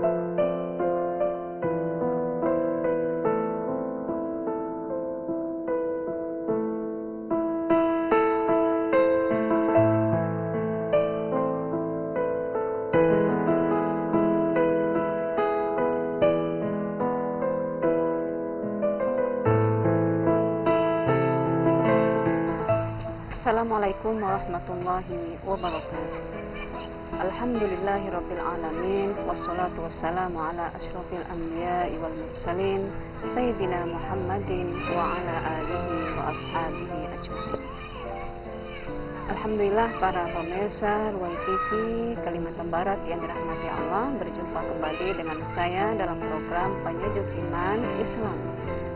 Assalamualaikum warahmatullahi wabarakatuh. Alhamdulillahirabbil alamin, wassalatu wassalamu ala asyrofil anbiya'i wal mursalin sayyidina Muhammadin wa ala alihi wa ashabihi ajmain. Alhamdulillah para pemirsa Ruwai TV Kalimantan Barat yang dirahmati Allah, berjumpa kembali dengan saya dalam program Penyejuk Iman Islam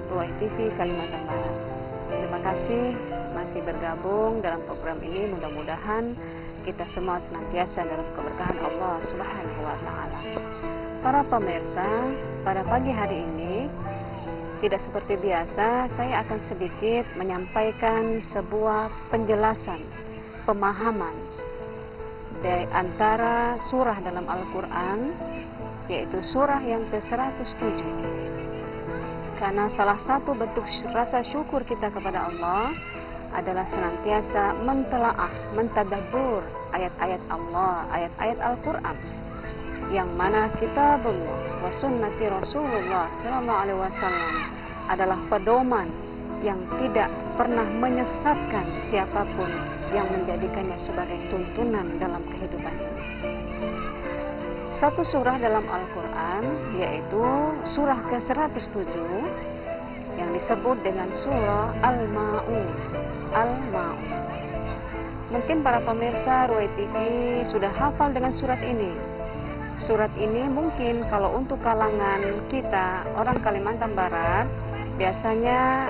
Ruwai TV Kalimantan Barat. Terima kasih masih bergabung dalam program ini. Mudah-mudahan kita semua senantiasa dalam keberkahan Allah Subhanahu wa taala. Para pemirsa, pada pagi hari ini tidak seperti biasa, saya akan sedikit menyampaikan sebuah penjelasan, pemahaman dari antara surah dalam Al-Qur'an, yaitu surah yang ke-107. Karena salah satu bentuk rasa syukur kita kepada Allah adalah senantiasa mentelaah, mentadabbur ayat-ayat Allah, ayat-ayat Al-Qur'an, yang mana kitabullah wa sunnati Rasulullah sallallahu alaihi wasallam adalah pedoman yang tidak pernah menyesatkan siapapun yang menjadikannya sebagai tuntunan dalam kehidupan ini. Satu surah dalam Al-Qur'an, yaitu surah ke-107 yang disebut dengan surah Al-Ma'un. Al-Ma'un. Mungkin para pemirsa Ruwai TV sudah hafal dengan surat ini. Surat ini mungkin kalau untuk kalangan kita orang Kalimantan Barat biasanya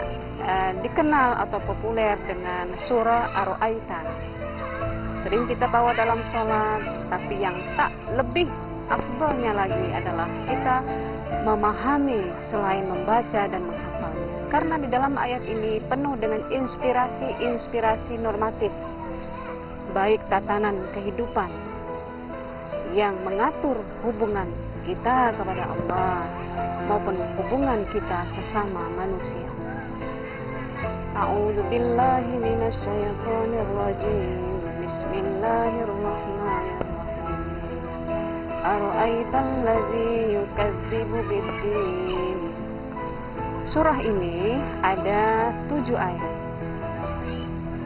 dikenal atau populer dengan surah Ar-Ra'aita. Sering kita bawa dalam sholat, tapi yang tak lebih afdalnya lagi adalah kita memahami selain membaca dan menghafalnya. Karena di dalam ayat ini penuh dengan inspirasi normatif, baik tatanan kehidupan yang mengatur hubungan kita kepada Allah maupun hubungan kita sesama manusia. A'udzu billahi minasyaitonir rajim. Bismillahirrahmanirrahim. Ara'aital ladzi yukadzibu biddin. Surah ini ada 7 ayat.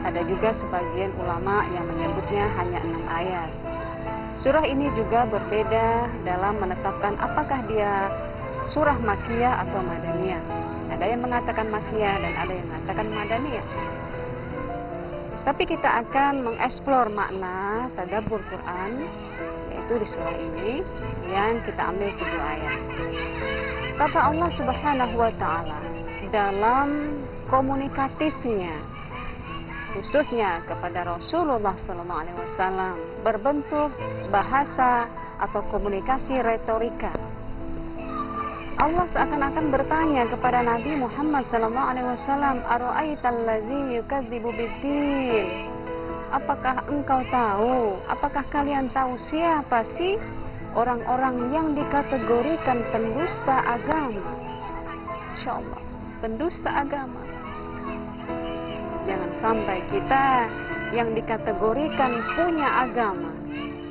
Ada juga sebagian ulama yang menyebutnya hanya 6 ayat. Surah ini juga berbeda dalam menetapkan apakah dia surah Makkiyah atau Madaniyah. Ada yang mengatakan Makkiyah dan ada yang mengatakan Madaniyah. Tapi kita akan mengeksplor makna tadabbur Quran, yaitu di surah ini yang kita ambil 7 ayat. Kata Allah Subhanahu wa taala dalam komunikatifnya, khususnya kepada Rasulullah SAW, berbentuk bahasa atau komunikasi retorika. Allah seakan-akan bertanya kepada Nabi Muhammad SAW, Ara'aital ladzi yukadzibu biddin. Apakah engkau tahu, apakah kalian tahu siapa sih orang-orang yang dikategorikan pendusta agama? Insya Allah, pendusta agama. Jangan sampai kita yang dikategorikan punya agama,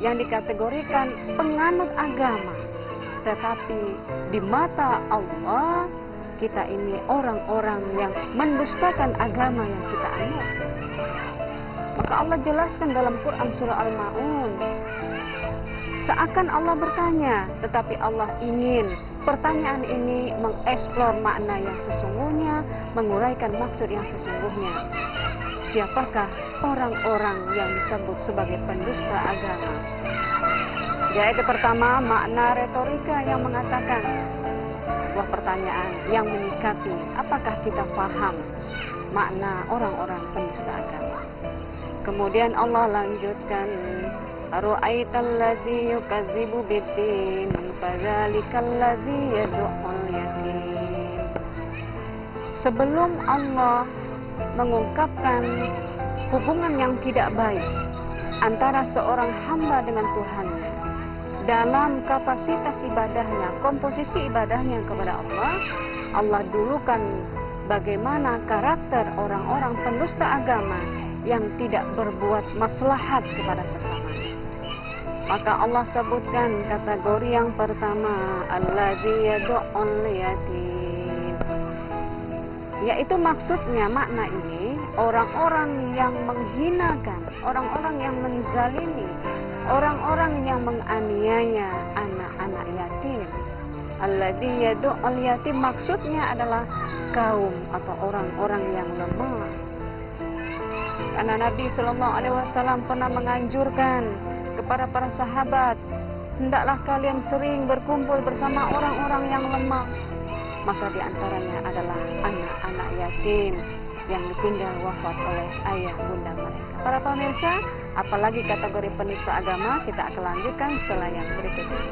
yang dikategorikan penganut agama, tetapi di mata Allah kita ini orang-orang yang mendustakan agama yang kita anut. Maka Allah jelaskan dalam Quran surah Al-Ma'un, seakan Allah bertanya, tetapi Allah ingin pertanyaan ini mengeksplor makna yang sesungguhnya, menguraikan maksud yang sesungguhnya. Siapakah orang-orang yang disebut sebagai pendusta agama? Di ayat pertama, makna retorika yang mengatakan sebuah pertanyaan yang menyikapi apakah kita paham makna orang-orang pendusta agama. Kemudian Allah lanjutkan, Ara'aital ladzi yukadzibu biddin, fadzalikal ladzi yad'ul yatim. Sebelum Allah mengungkapkan hubungan yang tidak baik antara seorang hamba dengan Tuhannya, dalam kapasitas ibadahnya, komposisi ibadahnya kepada Allah, Allah dulukan bagaimana karakter orang-orang pendusta agama yang tidak berbuat maslahat kepada sesamanya. Maka Allah sebutkan kategori yang pertama, allazi yad'ul yatim, yaitu maksudnya makna ini orang-orang yang menghinakan, orang-orang yang menzalimi, orang-orang yang menganiaya anak-anak yatim. Allazi yad'ul yatim maksudnya adalah kaum atau orang-orang yang lemah. Karena Nabi Shallallahu Alaihi Wasallam pernah menganjurkan kepada para sahabat, hendaklah kalian sering berkumpul bersama orang-orang yang lemah. Maka diantaranya adalah anak-anak yatim yang ditinggal wafat oleh ayah bunda mereka. Para pemirsa, apalagi kategori penista agama, kita akan lanjutkan setelah yang berikut ini.